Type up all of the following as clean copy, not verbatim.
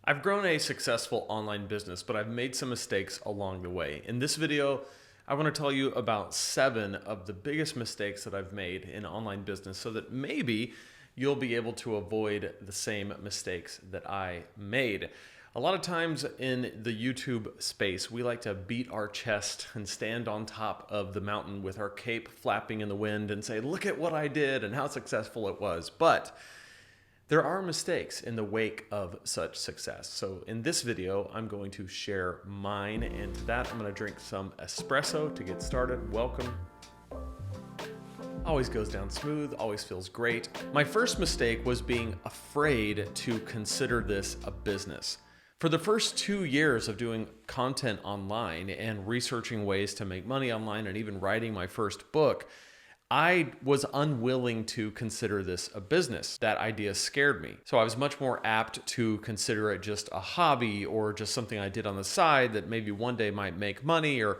I've grown a successful online business, but I've made some mistakes along the way. In this video, I want to tell you about 7 of the biggest mistakes that I've made in online business so that maybe you'll be able to avoid the same mistakes that I made. A lot of times in the YouTube space, we like to beat our chest and stand on top of the mountain with our cape flapping in the wind and say, look at what I did and how successful it was. But there are mistakes in the wake of such success. So in this video, I'm going to share mine, and to that, I'm going to drink some espresso to get started. Welcome. Always goes down smooth, always feels great. My first mistake was being afraid to consider this a business. For the first 2 years of doing content online and researching ways to make money online and even writing my first book, I was unwilling to consider this a business. That idea scared me. So I was much more apt to consider it just a hobby or just something I did on the side that maybe one day might make money, or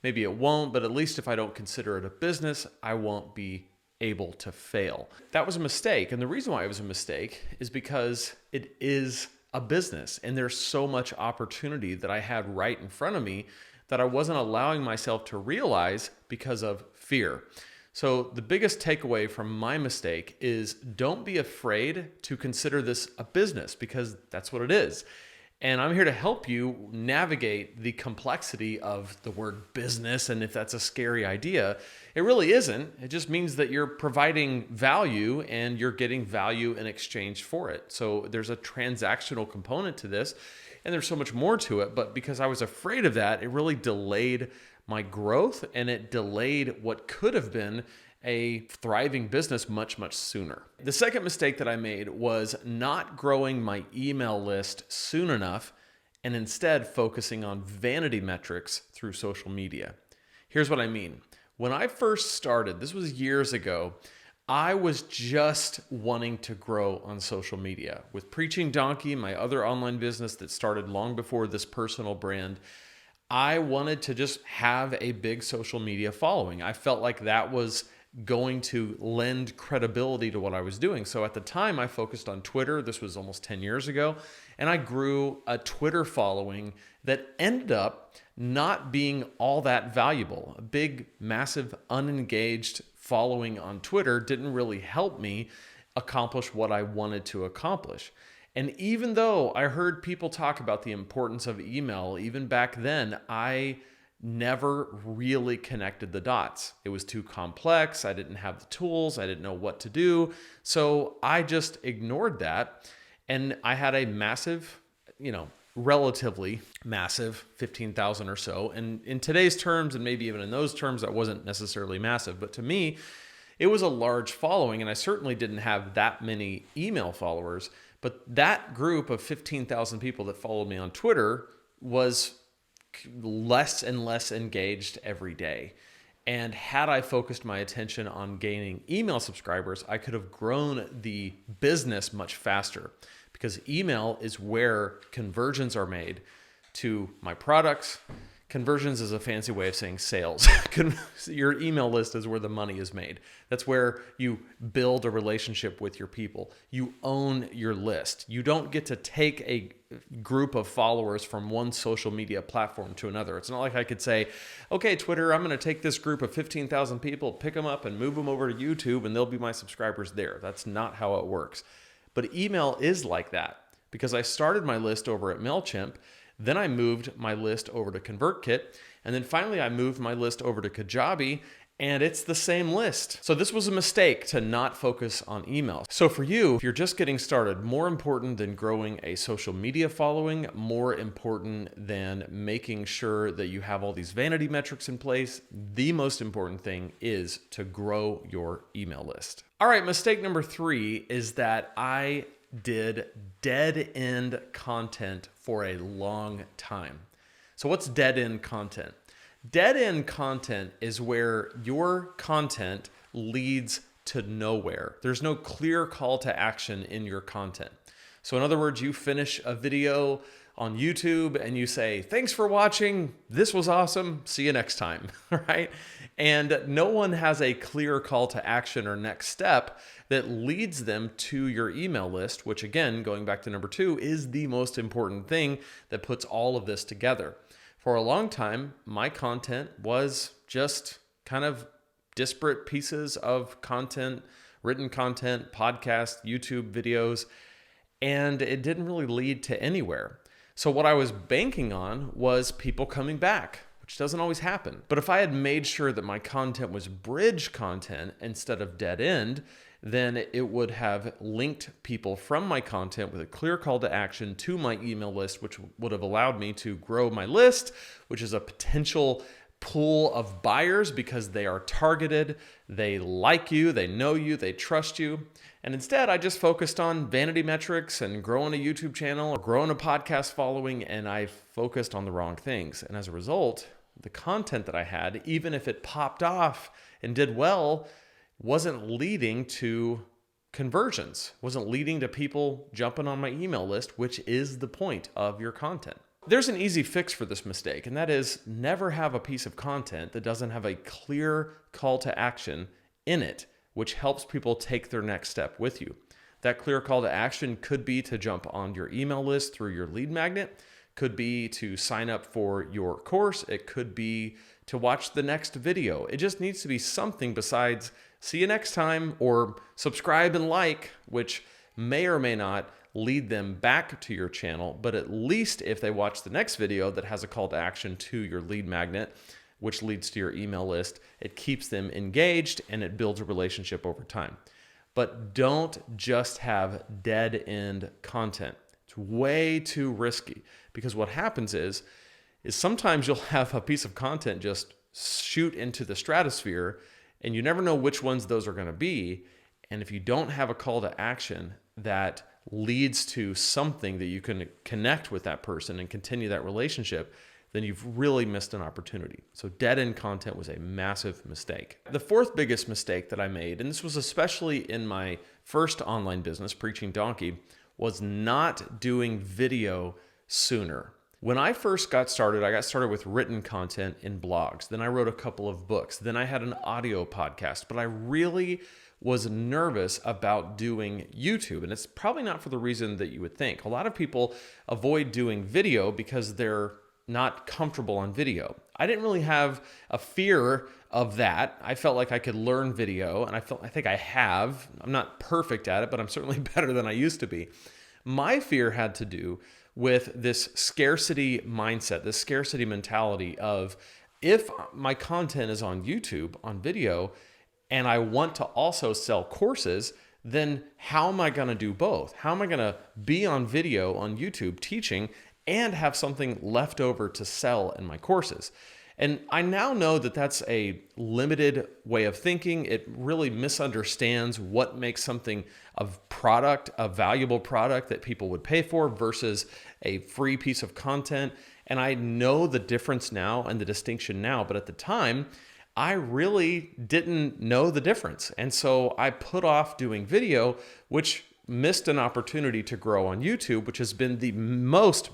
maybe it won't, but at least if I don't consider it a business, I won't be able to fail. That was a mistake. And the reason why it was a mistake is because it is a business and there's so much opportunity that I had right in front of me that I wasn't allowing myself to realize because of fear. So the biggest takeaway from my mistake is don't be afraid to consider this a business, because that's what it is. And I'm here to help you navigate the complexity of the word business. And if that's a scary idea, it really isn't. It just means that you're providing value and you're getting value in exchange for it. So there's a transactional component to this, and there's so much more to it. But because I was afraid of that, it really delayed my growth, and it delayed what could have been a thriving business much sooner. The second mistake that I made was not growing my email list soon enough and instead focusing on vanity metrics through social media. Here's what I mean. When I first started, this was years ago, I was just wanting to grow on social media. With Preaching Donkey, my other online business that started long before this personal brand, I wanted to just have a big social media following. I felt like that was going to lend credibility to what I was doing. So at the time, I focused on Twitter. This was almost 10 years ago. And I grew a Twitter following that ended up not being all that valuable. A big, massive, unengaged following on Twitter didn't really help me accomplish what I wanted to accomplish. And even though I heard people talk about the importance of email, even back then, I never really connected the dots. It was too complex. I didn't have the tools. I didn't know what to do. So I just ignored that. And I had a massive, relatively massive 15,000 or so. And in today's terms, and maybe even in those terms, that wasn't necessarily massive. But to me, it was a large following. And I certainly didn't have that many email followers. But that group of 15,000 people that followed me on Twitter was less and less engaged every day. And had I focused my attention on gaining email subscribers, I could have grown the business much faster, because email is where conversions are made to my products. Conversions is a fancy way of saying sales. Your email list is where the money is made. That's where you build a relationship with your people. You own your list. You don't get to take a group of followers from one social media platform to another. It's not like I could say, okay, Twitter, I'm going to take this group of 15,000 people, pick them up and move them over to YouTube, and they'll be my subscribers there. That's not how it works. But email is like that, because I started my list over at MailChimp. Then I moved my list over to ConvertKit. And then finally, I moved my list over to Kajabi, and it's the same list. So this was a mistake to not focus on email. So for you, if you're just getting started, more important than growing a social media following, more important than making sure that you have all these vanity metrics in place, the most important thing is to grow your email list. All right, mistake number 3 is that I did dead-end content for a long time. So what's dead-end content? Dead-end content is where your content leads to nowhere. There's no clear call to action in your content. So in other words, you finish a video, on YouTube and you say, thanks for watching, this was awesome, see you next time, right? And no one has a clear call to action or next step that leads them to your email list, which again, going back to number 2, is the most important thing that puts all of this together. For a long time, my content was just kind of disparate pieces of content, written content, podcast, YouTube videos, and it didn't really lead to anywhere. So what I was banking on was people coming back, which doesn't always happen. But if I had made sure that my content was bridge content instead of dead end, then it would have linked people from my content with a clear call to action to my email list, which would have allowed me to grow my list, which is a potential pool of buyers because they are targeted, they like you, they know you, they trust you. And instead, I just focused on vanity metrics and growing a YouTube channel or growing a podcast following, and I focused on the wrong things. And as a result, the content that I had, even if it popped off and did well, wasn't leading to conversions, wasn't leading to people jumping on my email list, which is the point of your content. There's an easy fix for this mistake, and that is never have a piece of content that doesn't have a clear call to action in it, which helps people take their next step with you. That clear call to action could be to jump on your email list through your lead magnet, could be to sign up for your course, it could be to watch the next video. It just needs to be something besides see you next time or subscribe and like, which may or may not lead them back to your channel, but at least if they watch the next video that has a call to action to your lead magnet, which leads to your email list, it keeps them engaged and it builds a relationship over time. But don't just have dead end content. It's way too risky because what happens is sometimes you'll have a piece of content just shoot into the stratosphere and you never know which ones those are going to be. And if you don't have a call to action that leads to something that you can connect with that person and continue that relationship, then you've really missed an opportunity. So dead end content was a massive mistake. The fourth biggest mistake that I made, and this was especially in my first online business, Preaching Donkey, was not doing video sooner. When I first got started, I got started with written content in blogs. Then I wrote a couple of books. Then I had an audio podcast, but I really was nervous about doing YouTube. And it's probably not for the reason that you would think. A lot of people avoid doing video because they're not comfortable on video. I didn't really have a fear of that. I felt like I could learn video, and I think I have. I'm not perfect at it, but I'm certainly better than I used to be. My fear had to do with this scarcity mindset, this scarcity mentality of if my content is on YouTube, on video, and I want to also sell courses, then how am I going to do both? How am I going to be on video on YouTube teaching and have something left over to sell in my courses? And I now know that that's a limited way of thinking. It really misunderstands what makes something a valuable product that people would pay for versus a free piece of content. And I know the difference now and the distinction now, but at the time, I really didn't know the difference. And so I put off doing video, which missed an opportunity to grow on YouTube, which has been the most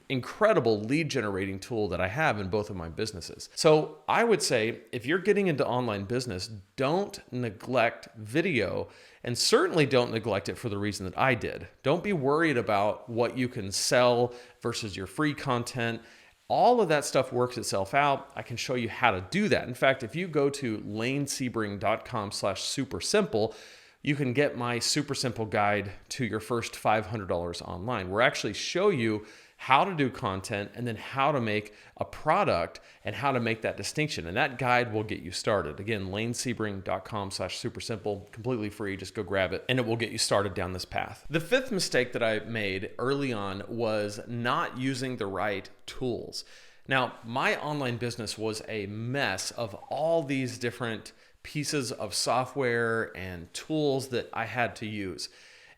incredible lead generating tool that I have in both of my businesses. So I would say if you're getting into online business, don't neglect video, and certainly don't neglect it for the reason that I did. Don't be worried about what you can sell versus your free content. All of that stuff works itself out. I can show you how to do that. In fact, if you go to lanesebring.com/supersimple, you can get my super simple guide to your first $500 online, where I actually show you how to do content and then how to make a product and how to make that distinction. And that guide will get you started. Again, lanesebring.com/supersimple, completely free. Just go grab it and it will get you started down this path. The fifth mistake that I made early on was not using the right tools. Now, my online business was a mess of all these different pieces of software and tools that I had to use.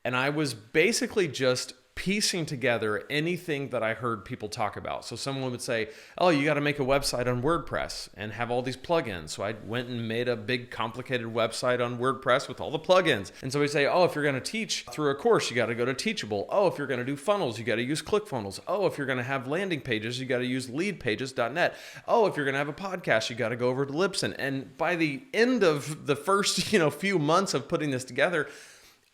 And I was basically just piecing together anything that I heard people talk about. So someone would say, oh, you got to make a website on WordPress and have all these plugins. So I went and made a big complicated website on WordPress with all the plugins. And so we say, oh, if you're going to teach through a course, you got to go to Teachable. Oh, if you're going to do funnels, you got to use ClickFunnels. Oh, if you're going to have landing pages, you got to use leadpages.net. Oh, if you're going to have a podcast, you got to go over to Libsyn. And by the end of the first, few months of putting this together,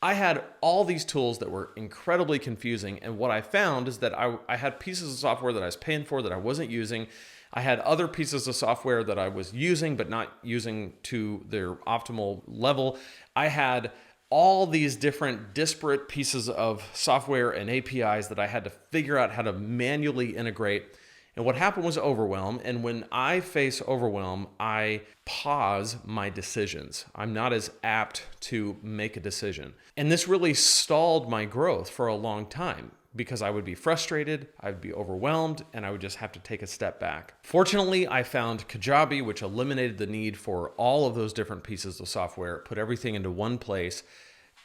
I had all these tools that were incredibly confusing. And what I found is that I had pieces of software that I was paying for that I wasn't using. I had other pieces of software that I was using, but not using to their optimal level. I had all these different disparate pieces of software and APIs that I had to figure out how to manually integrate. And what happened was overwhelm. And when I face overwhelm, I pause my decisions. I'm not as apt to make a decision. And this really stalled my growth for a long time because I would be frustrated, I'd be overwhelmed, and I would just have to take a step back. Fortunately, I found Kajabi, which eliminated the need for all of those different pieces of software, put everything into one place.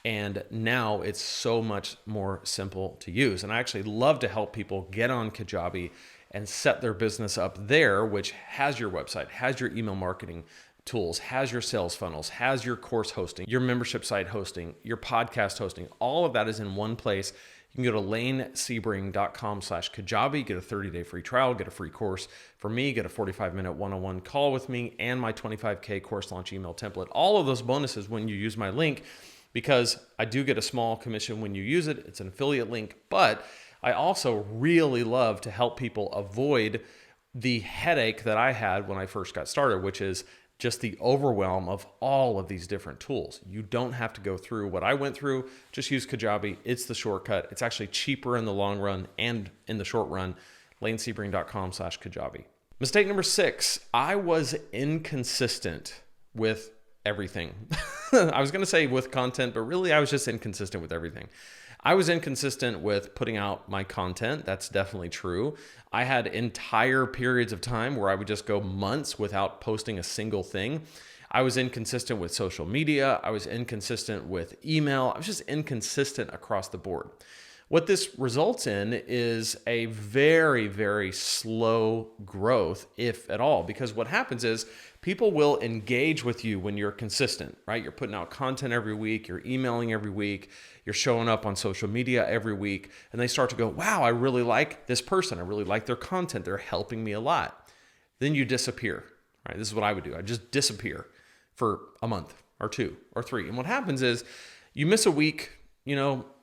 And now it's so much more simple to use. And I actually love to help people get on Kajabi and set their business up there, which has your website, has your email marketing tools, has your sales funnels, has your course hosting, your membership site hosting, your podcast hosting. All of that is in one place. You can go to lanesebring.com/Kajabi, get a 30-day free trial, get a free course for me, get a 45-minute one-on-one call with me, and my 25K course launch email template. All of those bonuses when you use my link, because I do get a small commission when you use it. It's an affiliate link, but I also really love to help people avoid the headache that I had when I first got started, which is just the overwhelm of all of these different tools. You don't have to go through what I went through. Just use Kajabi. It's the shortcut. It's actually cheaper in the long run and in the short run. lanesebring.com/Kajabi. Mistake number 6, I was inconsistent with everything. I was going to say with content, but really I was just inconsistent with everything. I was inconsistent with putting out my content. That's definitely true. I had entire periods of time where I would just go months without posting a single thing. I was inconsistent with social media. I was inconsistent with email. I was just inconsistent across the board. What this results in is a very, very slow growth, if at all, because what happens is people will engage with you when you're consistent, right? You're putting out content every week, you're emailing every week, you're showing up on social media every week, and they start to go, wow, I really like this person. I really like their content. They're helping me a lot. Then you disappear, right? This is what I would do. I just disappear for a month or 2 or 3. And what happens is you miss a week,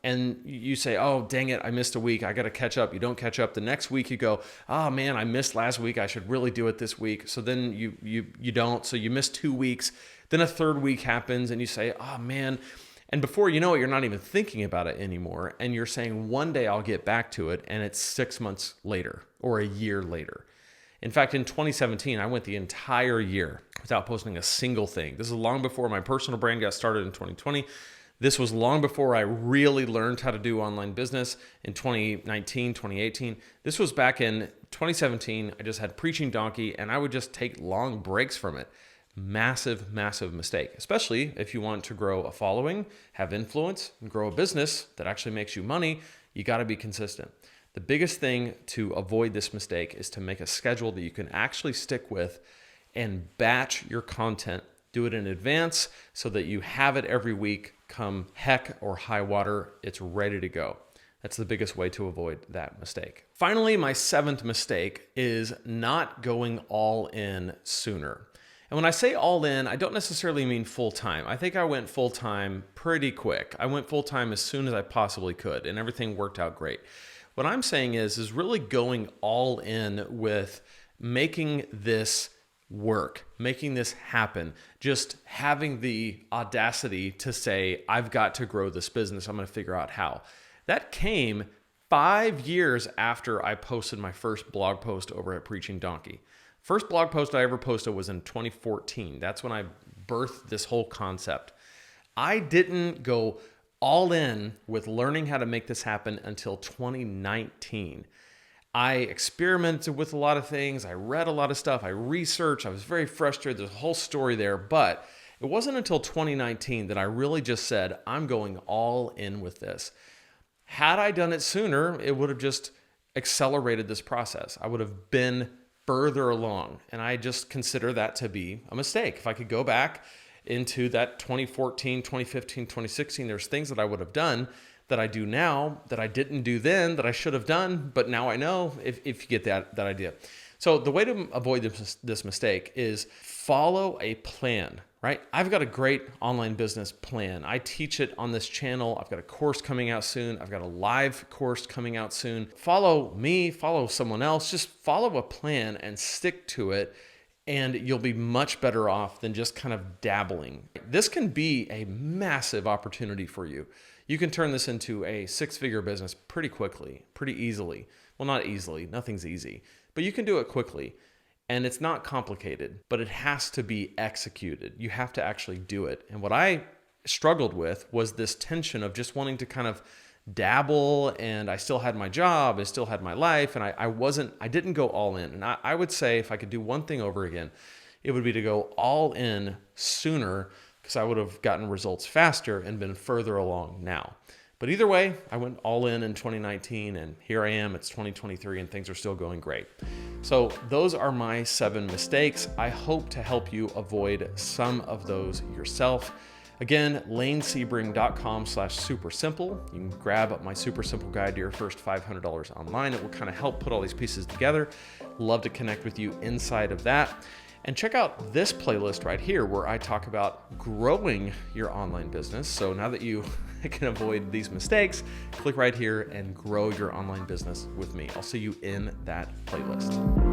and you say, oh, dang it, I missed a week. I got to catch up. You don't catch up. The next week you go, oh man, I missed last week. I should really do it this week. So then you don't. So you miss 2 weeks. Then a third week happens and you say, oh man. And before you know it, you're not even thinking about it anymore. And you're saying, one day I'll get back to it. And it's 6 months later or a year later. In fact, in 2017, I went the entire year without posting a single thing. This is long before my personal brand got started in 2020. This was long before I really learned how to do online business in 2019, 2018. This was back in 2017. I just had Preaching Donkey and I would just take long breaks from it. Massive, massive mistake, especially if you want to grow a following, have influence, and grow a business that actually makes you money. You got to be consistent. The biggest thing to avoid this mistake is to make a schedule that you can actually stick with and batch your content. Do it in advance so that you have it every week. Come heck or high water, it's ready to go. That's the biggest way to avoid that mistake. Finally, my 7th mistake is not going all in sooner. And when I say all in, I don't necessarily mean full-time. I think I went full-time pretty quick. I went full-time as soon as I possibly could, and everything worked out great. What I'm saying is really going all in with making this work, making this happen, just having the audacity to say, I've got to grow this business. I'm going to figure out how. That came 5 years after I posted my first blog post over at Preaching Donkey. First blog post I ever posted was in 2014. That's when I birthed this whole concept. I didn't go all in with learning how to make this happen until 2019. I experimented with a lot of things. I read a lot of stuff. I researched. I was very frustrated. There's a whole story there. But it wasn't until 2019 that I really just said, I'm going all in with this. Had I done it sooner, it would have just accelerated this process. I would have been further along. And I just consider that to be a mistake. If I could go back into that 2014, 2015, 2016, there's things that I would have done that I do now that I didn't do then that I should have done, but now I know, if you get that idea. So the way to avoid this mistake is follow a plan, right? I've got a great online business plan. I teach it on this channel. I've got a course coming out soon. I've got a live course coming out soon. Follow me, follow someone else, just follow a plan and stick to it. And you'll be much better off than just kind of dabbling. This can be a massive opportunity for you. You can turn this into a six-figure business pretty quickly, pretty easily. Well, not easily, nothing's easy, but you can do it quickly. And it's not complicated, but it has to be executed. You have to actually do it. And what I struggled with was this tension of just wanting to kind of dabble, and I still had my job, I still had my life, and I didn't go all in. And I would say if I could do one thing over again, it would be to go all in sooner, because I would have gotten results faster and been further along now. But either way, I went all in 2019, and here I am, it's 2023, and things are still going great. So those are my 7 mistakes. I hope to help you avoid some of those yourself. Again, lanesebring.com/supersimple. You can grab my super simple guide to your first $500 online. It will kind of help put all these pieces together. Love to connect with you inside of that. And check out this playlist right here where I talk about growing your online business. So now that you can avoid these mistakes, click right here and grow your online business with me. I'll see you in that playlist.